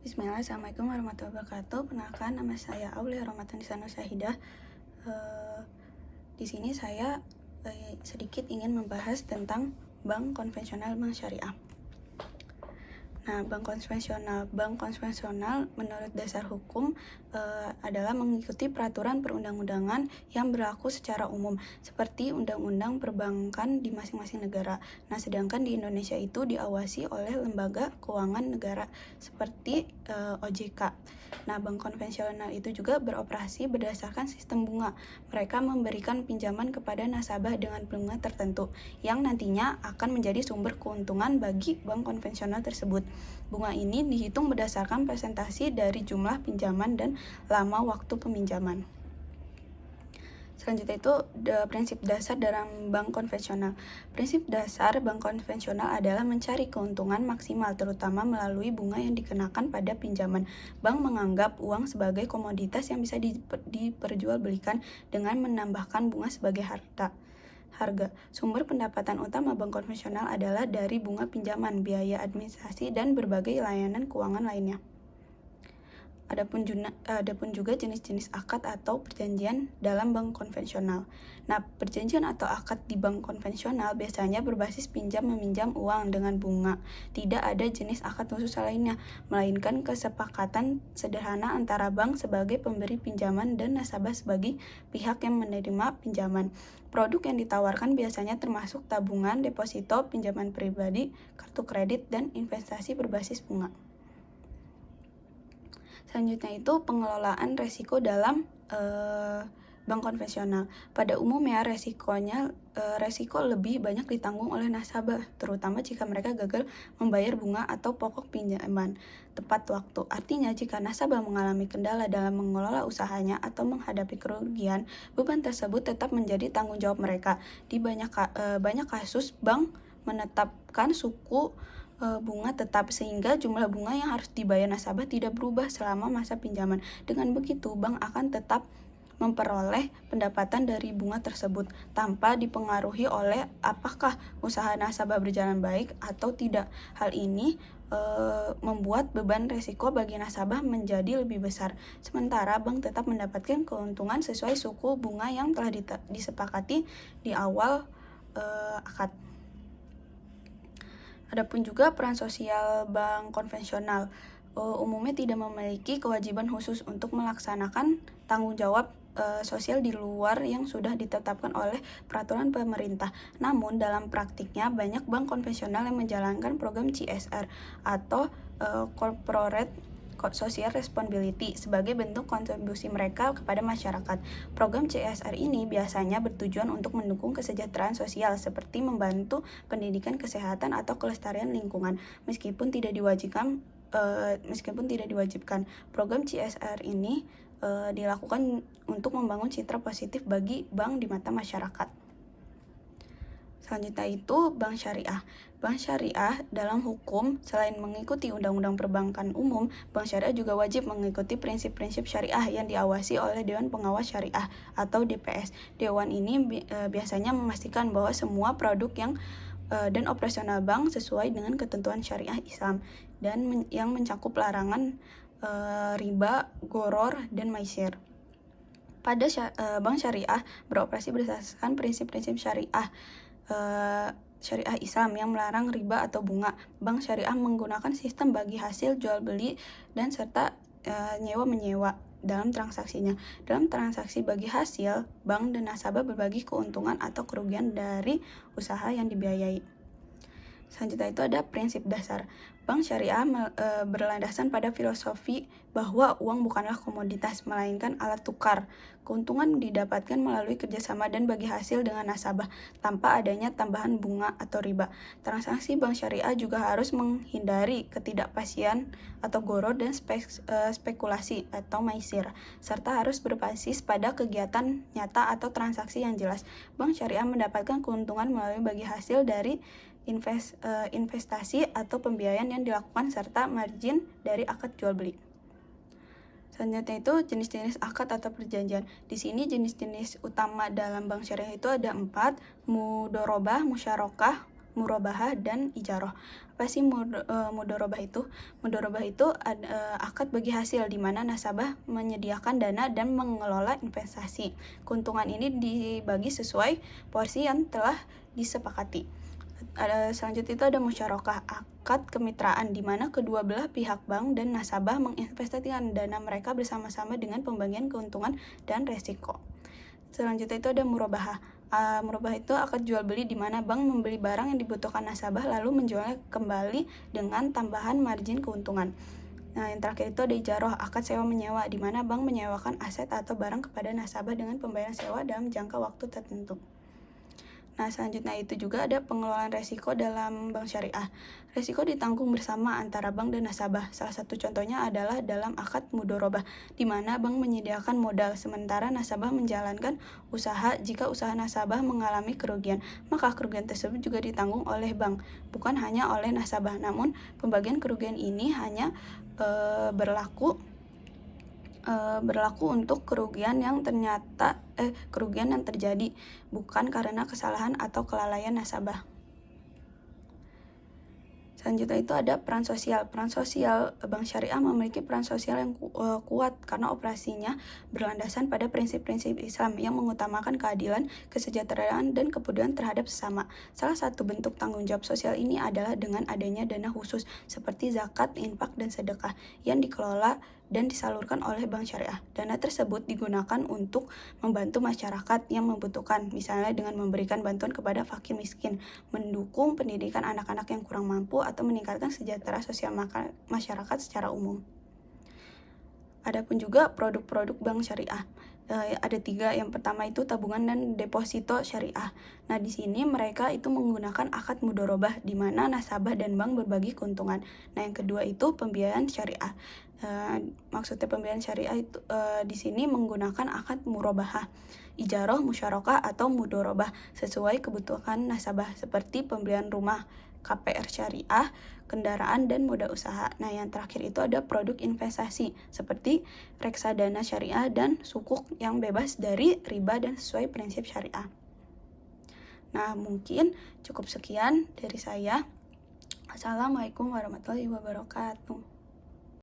Bismillah, Assalamualaikum warahmatullahi wabarakatuh. Perkenalkan, nama saya Aulia Romatandisa Nursahidah. Di sini saya sedikit ingin membahas tentang bank konvensional, bank syariah. Nah, bank konvensional menurut dasar hukum adalah mengikuti peraturan perundang-undangan yang berlaku secara umum, seperti undang-undang perbankan di masing-masing negara. Nah, sedangkan di Indonesia itu diawasi oleh lembaga keuangan negara seperti OJK. Nah, bank konvensional itu juga beroperasi berdasarkan sistem bunga. Mereka memberikan pinjaman kepada nasabah dengan bunga tertentu, yang nantinya akan menjadi sumber keuntungan bagi bank konvensional tersebut. Bunga ini dihitung berdasarkan presentasi dari jumlah pinjaman dan lama waktu peminjaman. Selanjutnya itu prinsip dasar dalam bank konvensional. Prinsip dasar bank konvensional adalah mencari keuntungan maksimal, terutama melalui bunga yang dikenakan pada pinjaman. Bank menganggap uang sebagai komoditas yang bisa diperjualbelikan dengan menambahkan bunga sebagai harga. Sumber pendapatan utama bank konvensional adalah dari bunga pinjaman, biaya administrasi, dan berbagai layanan keuangan lainnya. Adapun juga jenis-jenis akad atau perjanjian dalam bank konvensional. Nah, perjanjian atau akad di bank konvensional biasanya berbasis pinjam-meminjam uang dengan bunga. Tidak ada jenis akad khusus lainnya, melainkan kesepakatan sederhana antara bank sebagai pemberi pinjaman dan nasabah sebagai pihak yang menerima pinjaman. Produk yang ditawarkan biasanya termasuk tabungan, deposito, pinjaman pribadi, kartu kredit, dan investasi berbasis bunga. Selanjutnya itu pengelolaan resiko dalam bank konvensional. Pada umumnya resiko lebih banyak ditanggung oleh nasabah, terutama jika mereka gagal membayar bunga atau pokok pinjaman tepat waktu. Artinya, jika nasabah mengalami kendala dalam mengelola usahanya atau menghadapi kerugian, beban tersebut tetap menjadi tanggung jawab mereka. Di banyak kasus, bank menetapkan suku bunga tetap, sehingga jumlah bunga yang harus dibayar nasabah tidak berubah selama masa pinjaman. Dengan begitu, bank akan tetap memperoleh pendapatan dari bunga tersebut tanpa dipengaruhi oleh apakah usaha nasabah berjalan baik atau tidak. Hal ini membuat beban resiko bagi nasabah menjadi lebih besar. Sementara bank tetap mendapatkan keuntungan sesuai suku bunga yang telah disepakati di awal akad. Adapun juga peran sosial bank konvensional umumnya tidak memiliki kewajiban khusus untuk melaksanakan tanggung jawab sosial di luar yang sudah ditetapkan oleh peraturan pemerintah. Namun dalam praktiknya banyak bank konvensional yang menjalankan program CSR atau Corporate Social Responsibility sebagai bentuk kontribusi mereka kepada masyarakat. Program CSR ini biasanya bertujuan untuk mendukung kesejahteraan sosial seperti membantu pendidikan, kesehatan, atau kelestarian lingkungan. Meskipun tidak diwajibkan, program CSR ini dilakukan untuk membangun citra positif bagi bank di mata masyarakat. Selanjutnya itu bank syariah. Bank syariah dalam hukum selain mengikuti Undang-Undang Perbankan Umum, bank syariah juga wajib mengikuti prinsip-prinsip syariah yang diawasi oleh Dewan Pengawas Syariah atau DPS. Dewan ini biasanya memastikan bahwa semua produk dan operasional bank sesuai dengan ketentuan syariah Islam dan yang mencakup larangan riba, goror, dan maisir. Pada bank syariah beroperasi berdasarkan prinsip-prinsip syariah Islam yang melarang riba atau bunga. Bank syariah menggunakan sistem bagi hasil jual beli dan serta nyewa-menyewa dalam transaksinya. Dalam transaksi bagi hasil, bank dan nasabah berbagi keuntungan atau kerugian dari usaha yang dibiayai. Selanjutnya itu ada prinsip dasar. Bank syariah berlandasan pada filosofi bahwa uang bukanlah komoditas, melainkan alat tukar. Keuntungan didapatkan melalui kerjasama dan bagi hasil dengan nasabah, tanpa adanya tambahan bunga atau riba. Transaksi bank syariah juga harus menghindari ketidakpastian atau goror dan spekulasi atau maisir, serta harus berbasis pada kegiatan nyata atau transaksi yang jelas. Bank syariah mendapatkan keuntungan melalui bagi hasil dari investasi atau pembiayaan yang dilakukan serta margin dari akad jual beli. Selanjutnya itu jenis-jenis akad atau perjanjian. Di sini jenis-jenis utama dalam bank syariah itu ada 4: mudorobah, musyarakah, murabahah, dan ijaroh. Apa sih mudorobah itu? Mudorobah itu akad bagi hasil, di mana nasabah menyediakan dana dan mengelola investasi. Keuntungan ini dibagi sesuai porsi yang telah disepakati. Selanjutnya itu ada musyarakah, akad kemitraan, di mana kedua belah pihak bank dan nasabah menginvestasikan dana mereka bersama-sama dengan pembagian keuntungan dan resiko. Selanjutnya itu ada murabahah. Murabahah itu akad jual beli, di mana bank membeli barang yang dibutuhkan nasabah lalu menjualnya kembali dengan tambahan margin keuntungan. Nah, yang terakhir itu ada ijaroh, akad sewa menyewa, di mana bank menyewakan aset atau barang kepada nasabah dengan pembayaran sewa dalam jangka waktu tertentu. Nah, selanjutnya itu juga ada pengelolaan resiko dalam bank syariah. Resiko ditanggung bersama antara bank dan nasabah. Salah satu contohnya adalah dalam akad mudorobah, di mana bank menyediakan modal, sementara nasabah menjalankan usaha. Jika usaha nasabah mengalami kerugian, maka kerugian tersebut juga ditanggung oleh bank, bukan hanya oleh nasabah. Namun, pembagian kerugian ini hanya berlaku untuk kerugian yang terjadi bukan karena kesalahan atau kelalaian nasabah. Selanjutnya itu ada peran sosial. Peran sosial bank syariah memiliki peran sosial yang kuat karena operasinya berlandasan pada prinsip-prinsip Islam yang mengutamakan keadilan, kesejahteraan, dan kepedulian terhadap sesama. Salah satu bentuk tanggung jawab sosial ini adalah dengan adanya dana khusus seperti zakat, infak, dan sedekah yang dikelola dan disalurkan oleh bank syariah. Dana tersebut digunakan untuk membantu masyarakat yang membutuhkan, misalnya dengan memberikan bantuan kepada fakir miskin, mendukung pendidikan anak-anak yang kurang mampu, atau meningkatkan sejahtera sosial masyarakat secara umum. Adapun juga produk-produk bank syariah. Ada 3. Yang pertama itu tabungan dan deposito syariah. Nah, di sini mereka itu menggunakan akad mudorobah, di mana nasabah dan bank berbagi keuntungan. Nah, yang kedua itu pembiayaan syariah. Maksudnya pembiayaan syariah itu di sini menggunakan akad murabahah, ijaroh, musyarakah, atau mudorobah sesuai kebutuhan nasabah, seperti pembelian rumah, KPR syariah, kendaraan, dan modal usaha. Nah, yang terakhir itu ada produk investasi seperti reksadana syariah dan sukuk yang bebas dari riba dan sesuai prinsip syariah. Nah, mungkin cukup sekian dari saya. Assalamualaikum warahmatullahi wabarakatuh.